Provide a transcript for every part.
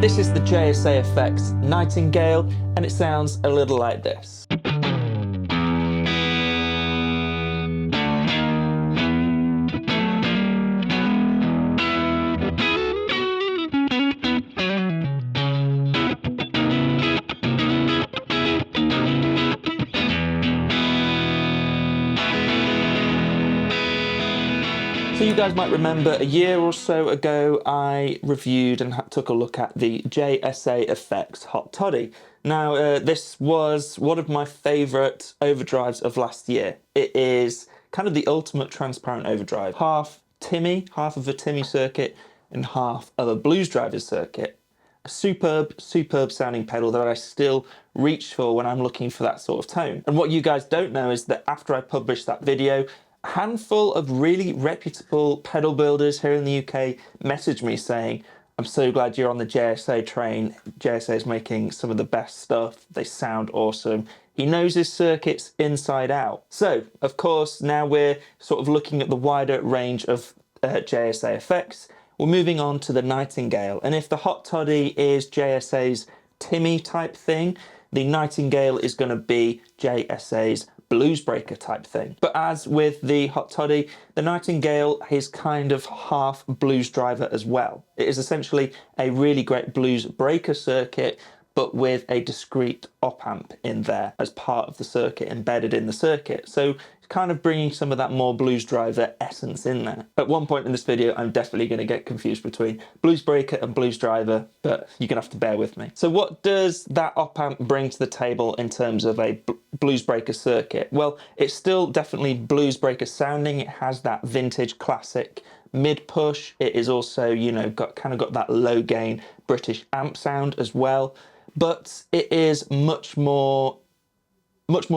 This is the JSA Effects Nightingale, and it sounds a little like this. So you guys might remember a year or so ago I reviewed and took a look at the JSA Effects Hot Toddy. Now this was one of my favourite overdrives of last year. It is kind of the ultimate transparent overdrive. Half Timmy, half of a Timmy circuit and half of a blues driver circuit. A superb sounding pedal that I still reach for when I'm looking for that sort of tone. And what you guys don't know is that after I published that video, a handful of really reputable pedal builders here in the UK messaged me saying, I'm so glad you're on the JSA train. JSA is making some of the best stuff. They sound awesome. He knows his circuits inside out. So, of course, now we're sort of looking at the wider range of JSA effects. We're moving on to the Nightingale. And if the Hot Toddy is JSA's Timmy type thing, the Nightingale is going to be JSA's bluesbreaker type thing. But as with the Hot Toddy, the Nightingale is kind of half blues driver as well. It is essentially a really great blues breaker circuit, but with a discrete op amp in there as part of the circuit, embedded in the circuit. So it's kind of bringing some of that more blues driver essence in there. At one point in this video, I'm definitely going to get confused between blues breaker and blues driver, but you're going to have to bear with me. So what does that op amp bring to the table in terms of a blues breaker circuit? Well, it's still definitely blues breaker sounding. It has that vintage classic mid push. It is also, you know, got that low gain British amp sound as well. But it is much more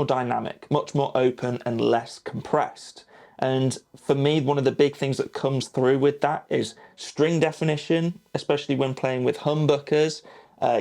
dynamic, much more open and less compressed. And for me, one of the big things that comes through with that is string definition, especially when playing with humbuckers.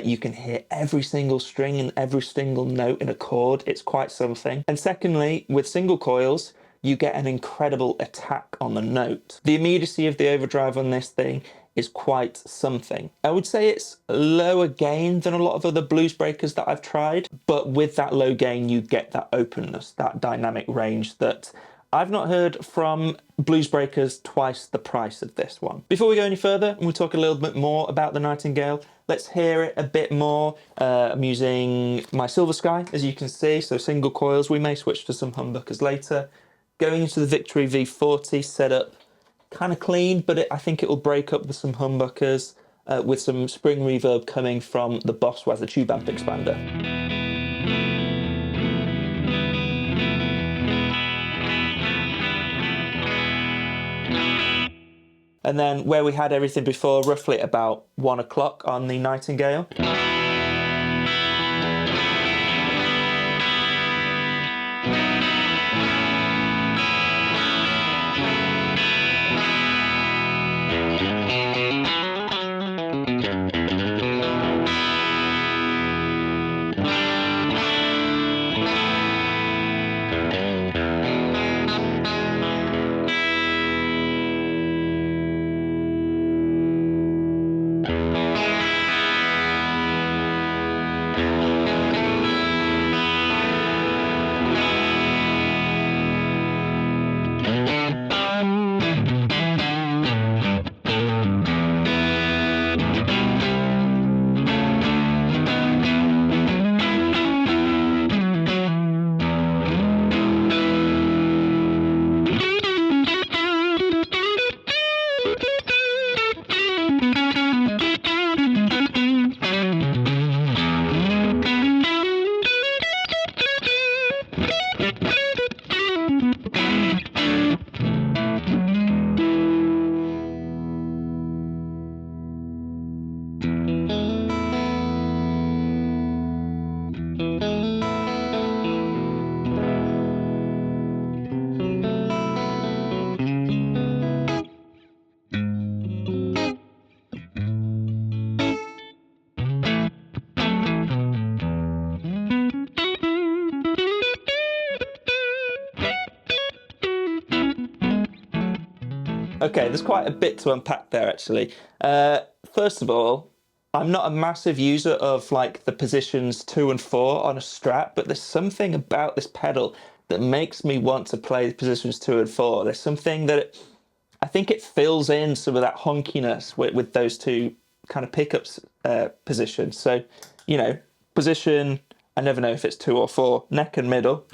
You can hear every single string and every single note in a chord. It's quite something. And secondly, with single coils, you get an incredible attack on the note. The immediacy of the overdrive on this thing is quite something. I would say it's lower gain than a lot of other blues breakers that I've tried, but with that low gain you get that openness, that dynamic range that I've not heard from blues breakers twice the price of this one. Before we go any further and we talk a little bit more about the Nightingale, let's hear it a bit more. I'm using my Silver Sky, as you can see, so single coils. We may switch to some humbuckers later. Going into the Victory V40 setup, kind of clean, but I think it will break up with some humbuckers with some spring reverb coming from the Boss Waza tube amp expander. And then where we had everything before, roughly about 1 o'clock on the Nightingale. Okay, there's quite a bit to unpack there actually. First of all, I'm not a massive user of like the positions 2 and 4 on a Strat, but there's something about this pedal that makes me want to play positions 2 and 4. There's something that I think it fills in some of that honkiness with those two kind of pickups positions. So, you know, position, I never know if it's 2 or 4, neck and middle.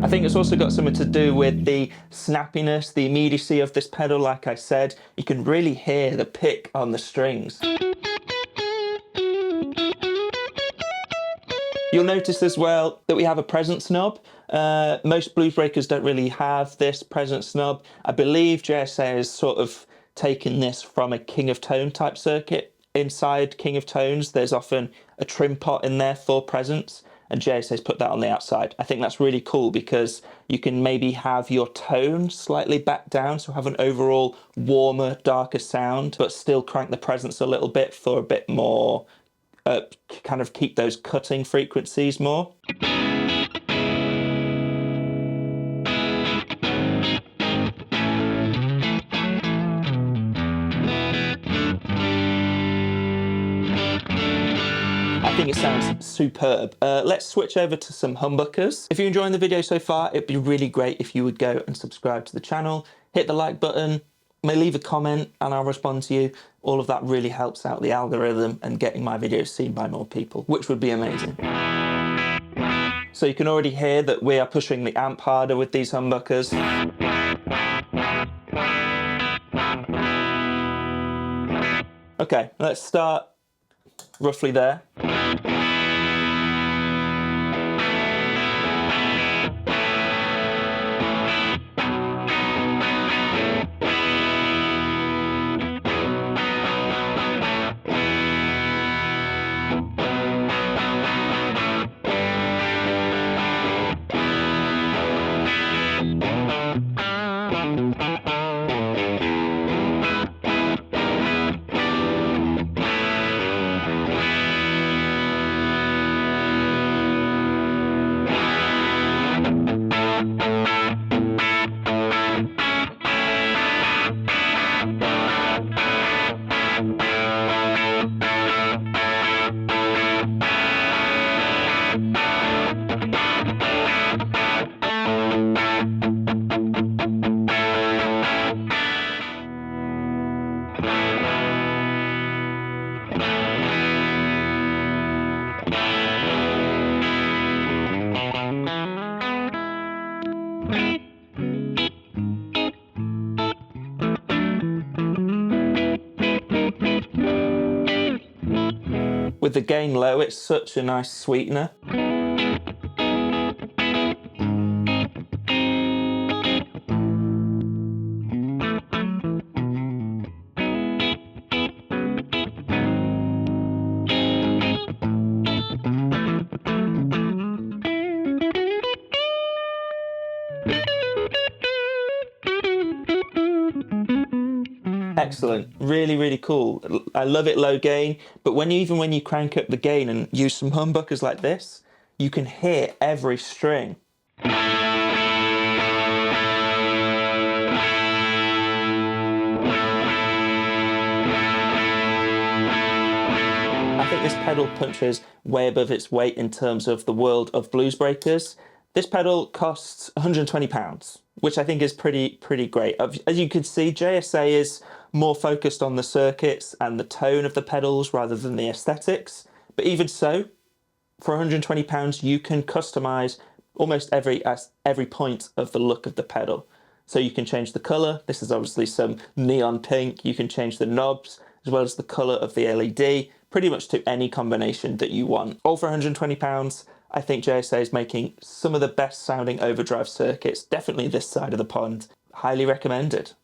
I think it's also got something to do with the snappiness, the immediacy of this pedal. Like I said, you can really hear the pick on the strings. You'll notice as well that we have a presence knob. Most bluesbreakers don't really have this presence knob. I believe JSA has sort of taken this from a King of Tone type circuit. Inside King of Tones, there's often a trim pot in there for presence, and JSA's put that on the outside. I think that's really cool because you can maybe have your tone slightly back down, so have an overall warmer, darker sound, but still crank the presence a little bit for a bit more, kind of keep those cutting frequencies more. I think it sounds superb. Let's switch over to some humbuckers. If you're enjoying the video so far, it'd be really great if you would go and subscribe to the channel, hit the like button, may leave a comment and I'll respond to you. All of that really helps out the algorithm and getting my videos seen by more people, which would be amazing. So you can already hear that we are pushing the amp harder with these humbuckers. Okay, let's start roughly there. With the gain low, it's such a nice sweetener. Excellent, really, really cool. I love it low gain, but even when you crank up the gain and use some humbuckers like this, you can hear every string. I think this pedal punches way above its weight in terms of the world of bluesbreakers. This pedal costs £120, which I think is pretty great. As you can see, JSA is more focused on the circuits and the tone of the pedals rather than the aesthetics. But even so, for £120, you can customize almost every point of the look of the pedal. So you can change the color. This is obviously some neon pink. You can change the knobs as well as the color of the LED, pretty much to any combination that you want. All for £120. I think JSA is making some of the best sounding overdrive circuits, definitely this side of the pond. Highly recommended.